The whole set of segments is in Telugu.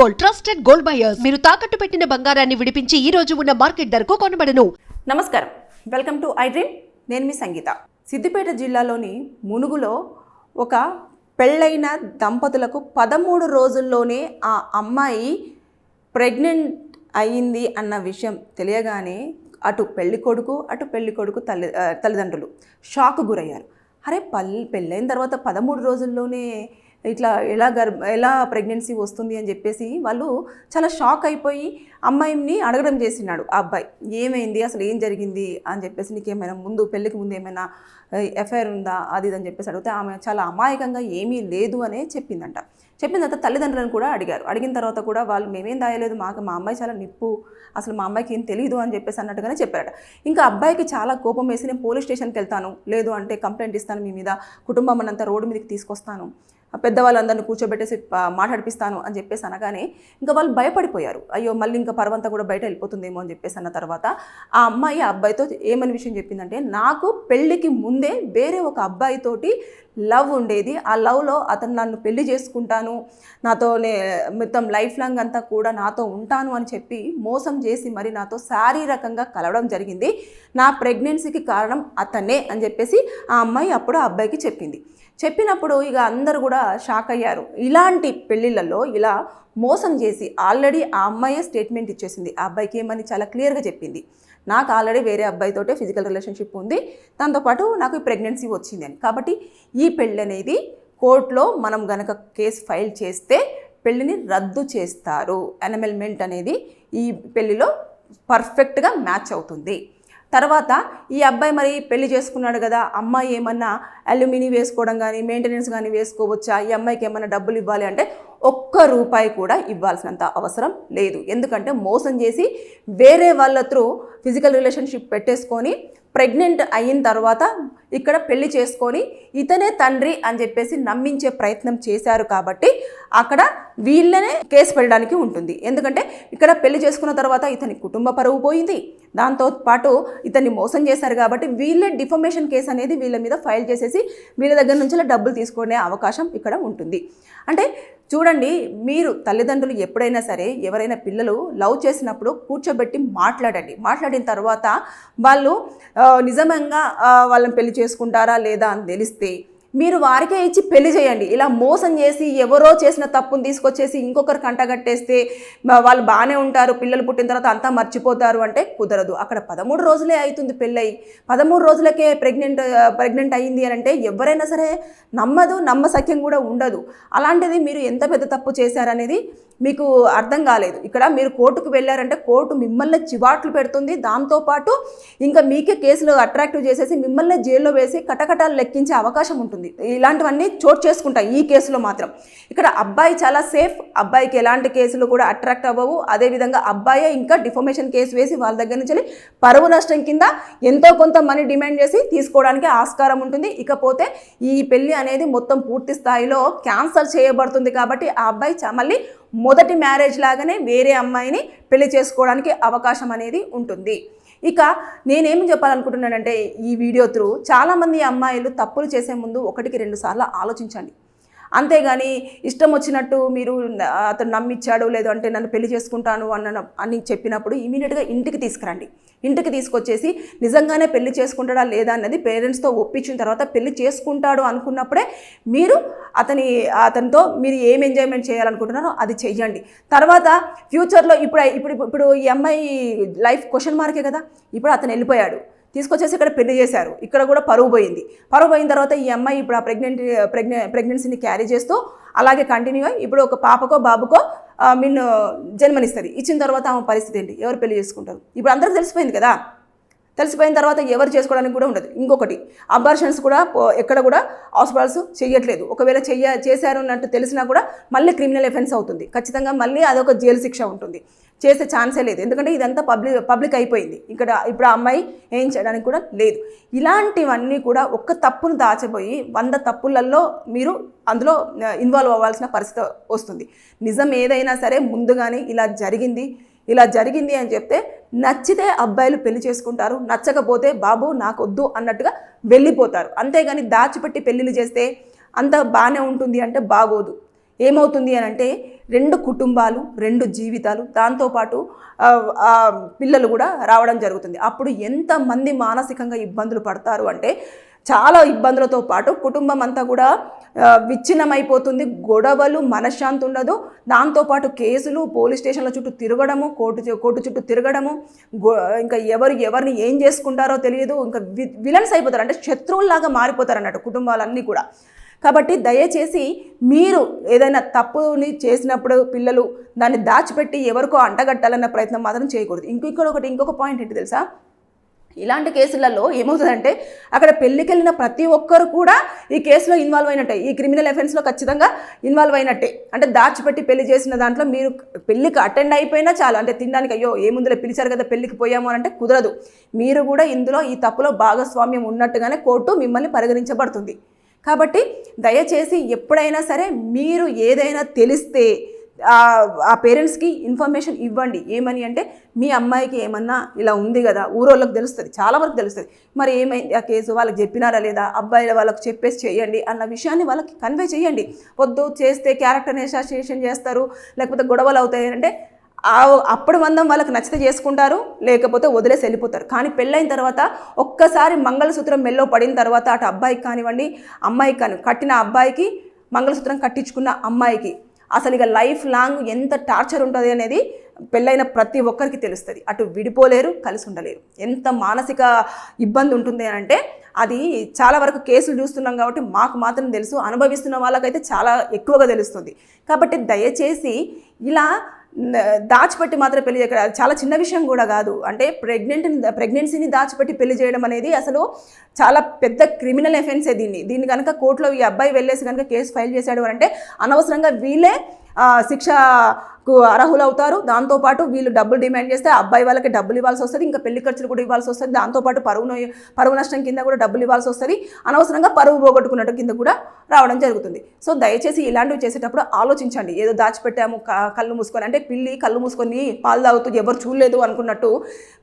Gold, trusted gold buyers. మీరు తాకట్టు పెట్టిన బంగారాన్ని విడిపించి ఈ రోజు ఉన్న మార్కెట్ ధరకు కొనబడను. నమస్కారం, వెల్కమ్ టు ఐ డ్రీమ్. నేను మీ సంగీత. సిద్దిపేట జిల్లాలోని మునుగులో ఒక పెళ్ళైన దంపతులకు 13 రోజుల్లోనే ఆ అమ్మాయి ప్రెగ్నెంట్ అయ్యింది అన్న విషయం తెలియగానే అటు పెళ్లి కొడుకు తల్లిదండ్రులు షాక్ గురయ్యారు. అరే పెళ్ళైన తర్వాత 13 రోజుల్లోనే ఇట్లా ఎలా ప్రెగ్నెన్సీ వస్తుంది అని చెప్పేసి వాళ్ళు చాలా షాక్ అయిపోయి అమ్మాయిని అడగడం చేసినాడు ఆ అబ్బాయి. ఏమైంది, అసలు ఏం జరిగింది అని చెప్పేసి, నీకేమైనా పెళ్ళికి ముందు ఏమైనా ఎఫ్ఐఆర్ ఉందా, అది అని చెప్పేసి అడిగితే ఆమె చాలా అమాయకంగా ఏమీ లేదు అనే చెప్పిందంట. చెప్పిన తర్వాత తల్లిదండ్రులను కూడా అడిగారు. అడిగిన తర్వాత కూడా వాళ్ళు మేమేం దాయలేదు, మా అమ్మాయి చాలా నిప్పు, అసలు మా అమ్మాయికి ఏం తెలియదు అని చెప్పేసి అన్నట్టుగానే చెప్పారట. ఇంకా అబ్బాయికి చాలా కోపం వేసి, నేను పోలీస్ స్టేషన్కి వెళ్తాను, లేదు అంటే కంప్లైంట్ ఇస్తాను, మీ మీద కుటుంబం అన్నంతా రోడ్డు మీదకి తీసుకొస్తాను, పెద్దవాళ్ళందరినీ కూర్చోబెట్టేసి మాట్లాడిపిస్తాను అని చెప్పేసి అనగానే ఇంకా వాళ్ళు భయపడిపోయారు. అయ్యో మళ్ళీ ఇంకా పర్వంతా కూడా బయట వెళ్ళిపోతుందేమో అని చెప్పేసి అన్న తర్వాత ఆ అమ్మాయి అబ్బాయితో ఏమని విషయం చెప్పిందంటే, నాకు పెళ్ళికి ముందే వేరే ఒక అబ్బాయితోటి లవ్ ఉండేది, ఆ లవ్లో అతను నన్ను పెళ్లి చేసుకుంటాను, నాతోనే మొత్తం లైఫ్ లాంగ్ అంతా కూడా నాతో ఉంటాను అని చెప్పి మోసం చేసి మరి నాతో శారీరకంగా కలవడం జరిగింది, నా ప్రెగ్నెన్సీకి కారణం అతనే అని చెప్పేసి ఆ అమ్మాయి అప్పుడు ఆ అబ్బాయికి చెప్పింది. చెప్పినప్పుడు ఇక అందరూ కూడా షాక్ అయ్యారు. ఇలాంటి పెళ్ళిళ్ళలో ఇలా మోసం చేసి ఆల్రెడీ ఆ అమ్మాయే స్టేట్మెంట్ ఇచ్చేసింది. ఆ అబ్బాయికి ఏమని చాలా క్లియర్గా చెప్పింది, నాకు ఆల్రెడీ వేరే అబ్బాయితోటే ఫిజికల్ రిలేషన్షిప్ ఉంది, దాంతోపాటు నాకు ప్రెగ్నెన్సీ వచ్చింది అని. కాబట్టి ఈ పెళ్ళి అనేది కోర్టులో మనం గనక కేసు ఫైల్ చేస్తే పెళ్ళిని రద్దు చేస్తారు. ఎనమెల్మెంట్ అనేది ఈ పెళ్ళిలో పర్ఫెక్ట్గా మ్యాచ్ అవుతుంది. తర్వాత ఈ అబ్బాయి మరి పెళ్లి చేసుకున్నాడు కదా, అమ్మాయి ఏమన్నా అల్యూమిని వేసుకోవడం కానీ మెయింటెనెన్స్ కానీ వేసుకోవచ్చా, ఈ అమ్మాయికి ఏమన్నా డబ్బులు ఇవ్వాలి అంటే ₹1 కూడా ఇవ్వాల్సినంత అవసరం లేదు. ఎందుకంటే మోసం చేసి వేరే వాళ్ళ త్రూ ఫిజికల్ రిలేషన్షిప్ పెట్టేసుకొని ప్రెగ్నెంట్ అయిన తర్వాత ఇక్కడ పెళ్లి చేసుకొని ఇతనే తండ్రి అని చెప్పేసి నమ్మించే ప్రయత్నం చేశారు. కాబట్టి అక్కడ వీళ్ళనే కేసు పెట్టడానికి ఉంటుంది. ఎందుకంటే ఇక్కడ పెళ్లి చేసుకున్న తర్వాత ఇతని కుటుంబ పరువు పోయింది, దాంతోపాటు ఇతన్ని మోసం చేశారు కాబట్టి వీళ్ళే డిఫమేషన్ కేసు అనేది వీళ్ళ మీద ఫైల్ చేసేసి వీళ్ళ దగ్గర నుంచి డబ్బులు తీసుకునే అవకాశం ఇక్కడ ఉంటుంది. అంటే చూడండి, మీరు తల్లిదండ్రులు ఎప్పుడైనా సరే ఎవరైనా పిల్లలు లవ్ చేసినప్పుడు కూర్చోబెట్టి మాట్లాడిన తర్వాత వాళ్ళు నిజంగా వాళ్ళని పెళ్లి చేసుకుంటారా లేదా అని తెలిస్తే మీరు వారికే ఇచ్చి పెళ్లి చేయండి. ఇలా మోసం చేసి ఎవరో చేసిన తప్పును తీసుకొచ్చేసి ఇంకొకరు కంటగట్టేస్తే వాళ్ళు బాగానే ఉంటారు, పిల్లలు పుట్టిన తర్వాత అంతా మర్చిపోతారు అంటే కుదరదు. అక్కడ 13 రోజులే అవుతుంది పెళ్ళయి, 13 రోజులకే ప్రెగ్నెంట్ అయ్యింది అని అంటే ఎవరైనా సరే నమ్మసక్యం కూడా ఉండదు. అలాంటిది మీరు ఎంత పెద్ద తప్పు చేశారనేది మీకు అర్థం కాలేదు. ఇక్కడ మీరు కోర్టుకు వెళ్ళారంటే కోర్టు మిమ్మల్ని చివాట్లు పెడుతుంది, దాంతోపాటు ఇంకా మీకే కేసులు అట్రాక్టివ్ చేసేసి మిమ్మల్ని జైల్లో వేసి కటకటాలు లెక్కించే అవకాశం ఉంటుంది. ఇలాంటివన్నీ చోటు చేసుకుంటాయి ఈ కేసులో మాత్రం. ఇక్కడ అబ్బాయి చాలా సేఫ్, అబ్బాయికి ఎలాంటి కేసులు కూడా అట్రాక్ట్ అవ్వవు. అదేవిధంగా అబ్బాయే ఇంకా డిఫమేషన్ కేసు వేసి వాళ్ళ దగ్గర నుంచి పరువు నష్టం కింద ఎంతో కొంత మనీ డిమాండ్ చేసి తీసుకోవడానికి ఆస్కారం ఉంటుంది. ఇకపోతే ఈ పెళ్లి అనేది మొత్తం పూర్తి స్థాయిలో క్యాన్సల్ చేయబడుతుంది. కాబట్టి ఆ అబ్బాయి మళ్ళీ మొదటి మ్యారేజ్ లాగానే వేరే అమ్మాయిని పెళ్లి చేసుకోవడానికి అవకాశం అనేది ఉంటుంది. ఇక నేనేమి చెప్పాలనుకుంటున్నానంటే ఈ వీడియో త్రూ చాలామంది అమ్మాయిలు తప్పులు చేసే ముందు 1-2 సార్లు ఆలోచించండి. అంతేగాని ఇష్టం వచ్చినట్టు మీరు అతను నమ్మిచ్చాడు లేదు అంటే నన్ను పెళ్లి చేసుకుంటాను అని చెప్పినప్పుడు ఇమీడియట్గా ఇంటికి తీసుకురండి. ఇంటికి తీసుకొచ్చేసి నిజంగానే పెళ్లి చేసుకుంటాడా లేదా అన్నది పేరెంట్స్తో ఒప్పించిన తర్వాత పెళ్లి చేసుకుంటాడు అనుకున్నప్పుడే మీరు అతనితో మీరు ఏం ఎంజాయ్మెంట్ చేయాలనుకుంటున్నారో అది చెయ్యండి. తర్వాత ఫ్యూచర్లో ఇప్పుడు ఈ అమ్మాయి లైఫ్ క్వశ్చన్ మార్కే కదా. ఇప్పుడు అతను వెళ్ళిపోయాడు, తీసుకొచ్చేసి ఇక్కడ పెళ్లి చేశారు, ఇక్కడ కూడా పరువు పోయిన తర్వాత ఈ అమ్మాయి ఇప్పుడు ఆ ప్రెగ్నెన్సీని క్యారీ చేస్తూ అలాగే కంటిన్యూ అయ్యి ఇప్పుడు ఒక పాపకో బాబుకో జన్మనిస్తుంది. ఇచ్చిన తర్వాత ఆమె పరిస్థితి ఏంటి, ఎవరు పెళ్లి చేసుకుంటారు? ఇప్పుడు అందరికీ తెలిసిపోయింది కదా. తెలిసిపోయిన తర్వాత ఎవరు చేసుకోవడానికి కూడా ఉండదు. ఇంకొకటి, అబార్షన్స్ కూడా ఎక్కడ కూడా హాస్పిటల్స్ చేయట్లేదు. ఒకవేళ చేశారు అన్నట్టు తెలిసినా కూడా మళ్ళీ క్రిమినల్ అఫెన్స్ అవుతుంది. ఖచ్చితంగా మళ్ళీ అదొక జైలు శిక్ష ఉంటుంది. చేసే ఛాన్సే లేదు. ఎందుకంటే ఇదంతా పబ్లిక్ అయిపోయింది. ఇప్పుడు ఆ అమ్మాయి ఏం చేయడానికి కూడా లేదు. ఇలాంటివన్నీ కూడా ఒక్క తప్పును దాచిపోయి 100 తప్పులలో మీరు అందులో ఇన్వాల్వ్ అవ్వాల్సిన పరిస్థితి వస్తుంది. నిజం ఏదైనా సరే ముందుగానే ఇలా జరిగింది అని చెప్తే నచ్చితే అబ్బాయిలు పెళ్లి చేసుకుంటారు, నచ్చకపోతే బాబు నాకొద్దు అన్నట్టుగా వెళ్ళిపోతారు. అంతేగాని దాచిపెట్టి పెళ్ళిళ్ళు చేస్తే అంత బాగానే ఉంటుంది అంటే బాగోదు. ఏమవుతుంది అని అంటే 2 కుటుంబాలు, 2 జీవితాలు, దాంతోపాటు పిల్లలు కూడా రావడం జరుగుతుంది. అప్పుడు ఎంతమంది మానసికంగా ఇబ్బందులు పడతారు అంటే చాలా ఇబ్బందులతో పాటు కుటుంబం అంతా కూడా విచ్ఛిన్నమైపోతుంది. గొడవలు, మనశ్శాంతి ఉండదు. దాంతోపాటు కేసులు, పోలీస్ స్టేషన్ల చుట్టూ తిరగడము, కోర్టు చుట్టూ తిరగడము, ఇంకా ఎవరిని ఏం చేసుకుంటారో తెలియదు. ఇంకా విలన్స్ అయిపోతారు, అంటే శత్రువుల్లాగా మారిపోతారు అన్నట్టు కుటుంబాలన్నీ కూడా. కాబట్టి దయచేసి మీరు ఏదైనా తప్పుని చేసినప్పుడు పిల్లలు దాన్ని దాచిపెట్టి ఎవరికో అంటగట్టాలన్న ప్రయత్నం మాత్రం చేయకూడదు. ఇంకొక పాయింట్ ఏంటి తెలుసా, ఇలాంటి కేసులలో ఏమవుతుందంటే అక్కడ పెళ్ళికి వెళ్ళిన ప్రతి ఒక్కరు కూడా ఈ కేసులో ఇన్వాల్వ్ అయినట్టే, ఈ క్రిమినల్ అఫెన్స్లో ఖచ్చితంగా ఇన్వాల్వ్ అయినట్టే. అంటే దాచిపెట్టి పెళ్లి చేసిన దాంట్లో మీరు పెళ్ళికి అటెండ్ అయిపోయినా చాలు, అంటే తినడానికి అయ్యో ఏముందులో పిలిచారు కదా పెళ్ళికి పోయాము అని అంటే కుదరదు. మీరు కూడా ఇందులో ఈ తప్పులో భాగస్వామ్యం ఉన్నట్టుగానే కోర్టు మిమ్మల్ని పరిగణించబడుతుంది. కాబట్టి దయచేసి ఎప్పుడైనా సరే మీరు ఏదైనా తెలిస్తే ఆ పేరెంట్స్కి ఇన్ఫర్మేషన్ ఇవ్వండి. ఏమని అంటే మీ అమ్మాయికి ఏమన్నా ఇలా ఉంది కదా, ఊరోళ్ళకి తెలుస్తుంది, చాలా వరకు తెలుస్తుంది, మరి ఏమైంది ఆ కేసు, వాళ్ళకి చెప్పినారా లేదా, అబ్బాయిల వాళ్ళకి చెప్పేసి చేయండి అన్న విషయాన్ని వాళ్ళకి కన్వే చేయండి. పొద్దు చేస్తే క్యారెక్టర్ అసోసియేషన్ చేస్తారు, లేకపోతే గొడవలు అవుతాయి అంటే అప్పుడు మందం వాళ్ళకి నచ్చితే చేసుకుంటారు, లేకపోతే వదిలేసి వెళ్ళిపోతారు. కానీ పెళ్ళైన తర్వాత ఒక్కసారి మంగళసూత్రం మెల్లో పడిన తర్వాత అటు అబ్బాయికి కానివ్వండి అమ్మాయికి కట్టిన అబ్బాయికి, మంగళసూత్రం కట్టించుకున్న అమ్మాయికి అసలు ఇక లైఫ్ లాంగ్ ఎంత టార్చర్ ఉంటుంది అనేది పెళ్ళైన ప్రతి ఒక్కరికి తెలుస్తుంది. అటు విడిపోలేరు, కలిసి ఉండలేరు. ఎంత మానసిక ఇబ్బంది ఉంటుంది అని అంటే అది చాలా వరకు కేసులు చూస్తున్నాం కాబట్టి మాకు మాత్రం తెలుసు, అనుభవిస్తున్న వాళ్ళకైతే చాలా ఎక్కువగా తెలుస్తుంది. కాబట్టి దయచేసి ఇలా దాచిపెట్టి మాత్రం పెళ్లి చేయడం చాలా చిన్న విషయం కూడా కాదు. అంటే ప్రెగ్నెన్సీని దాచిపెట్టి పెళ్లి చేయడం అనేది అసలు చాలా పెద్ద క్రిమినల్ అఫెన్సే. దీన్ని కనుక కోర్టులో ఈ అబ్బాయి వెళ్ళేసి కనుక కేసు ఫైల్ చేశాడు అంటే అనవసరంగా వీళ్ళే శిక్షకు అర్హులు అవుతారు. దాంతోపాటు వీళ్ళు డబ్బులు డిమాండ్ చేస్తే అబ్బాయి వాళ్ళకి డబ్బులు ఇవ్వాల్సి వస్తుంది, ఇంకా పెళ్లి ఖర్చులు కూడా ఇవ్వాల్సి వస్తుంది. దాంతోపాటు పరువు నష్టం కింద కూడా డబ్బులు ఇవ్వాల్సి వస్తుంది, అనవసరంగా పరువు పోగొట్టుకున్నట్టు కింద కూడా రావడం జరుగుతుంది. సో దయచేసి ఇలాంటివి చేసేటప్పుడు ఆలోచించండి. ఏదో దాచిపెట్టాము కళ్ళు మూసుకొని, అంటే పిల్లి కళ్ళు మూసుకొని పాలు తాగుతూ ఎవరు చూడలేదు అనుకున్నట్టు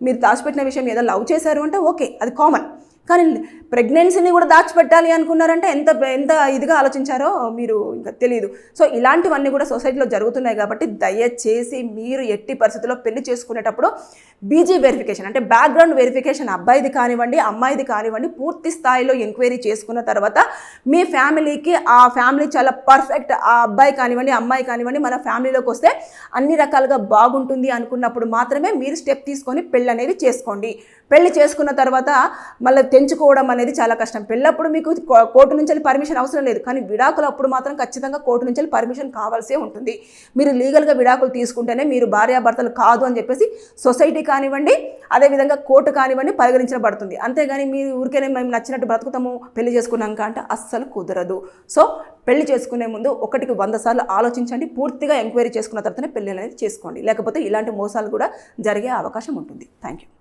మీరు దాచిపెట్టిన విషయం ఏదో లవ్ చేశారు అంటే ఓకే, అది కామన్. కానీ ప్రెగ్నెన్సీని కూడా దాచిపెట్టాలి అనుకున్నారంటే ఎంత ఇదిగా ఆలోచించారో మీరు ఇంకా తెలియదు. సో ఇలాంటివన్నీ కూడా సొసైటీలో జరుగుతున్నాయి. కాబట్టి దయచేసి మీరు ఎట్టి పరిస్థితుల్లో పెళ్లి చేసుకునేటప్పుడు బీజీ వెరిఫికేషన్, అంటే బ్యాక్గ్రౌండ్ వెరిఫికేషన్, అబ్బాయిది కానివ్వండి అమ్మాయిది కానివ్వండి పూర్తి స్థాయిలో ఎంక్వైరీ చేసుకున్న తర్వాత మీ ఫ్యామిలీకి ఆ ఫ్యామిలీ చాలా పర్ఫెక్ట్, ఆ అబ్బాయి కానివ్వండి అమ్మాయి కానివ్వండి మన ఫ్యామిలీలోకి వస్తే అన్ని రకాలుగా బాగుంటుంది అనుకున్నప్పుడు మాత్రమే మీరు స్టెప్ తీసుకొని పెళ్ళి అనేది చేసుకోండి. పెళ్లి చేసుకున్న తర్వాత మళ్ళీ తెంచుకోవడం అనేది చాలా కష్టం. పెళ్ళప్పుడు మీకు కోర్టు నుంచి పర్మిషన్ అవసరం లేదు, కానీ విడాకులు అప్పుడు మాత్రం ఖచ్చితంగా కోర్టు నుంచి పర్మిషన్ కావాల్సే ఉంటుంది. మీరు లీగల్గా విడాకులు తీసుకుంటేనే మీరు భార్యాభర్తలు కాదు అని చెప్పేసి సొసైటీ కానివ్వండి అదేవిధంగా కోర్టు కానివ్వండి పరిగణించబడుతుంది. అంతేగాని మీరు ఊరికేనే మేము నచ్చినట్టు బ్రతుకుతాము పెళ్లి చేసుకున్నాక అంటే అస్సలు కుదరదు. సో పెళ్లి చేసుకునే ముందు 1కి 100 సార్లు ఆలోచించండి. పూర్తిగా ఎంక్వైరీ చేసుకున్న తర్వాతనే పెళ్లి అనేది చేసుకోండి, లేకపోతే ఇలాంటి మోసాలు కూడా జరిగే అవకాశం ఉంటుంది. Thank you.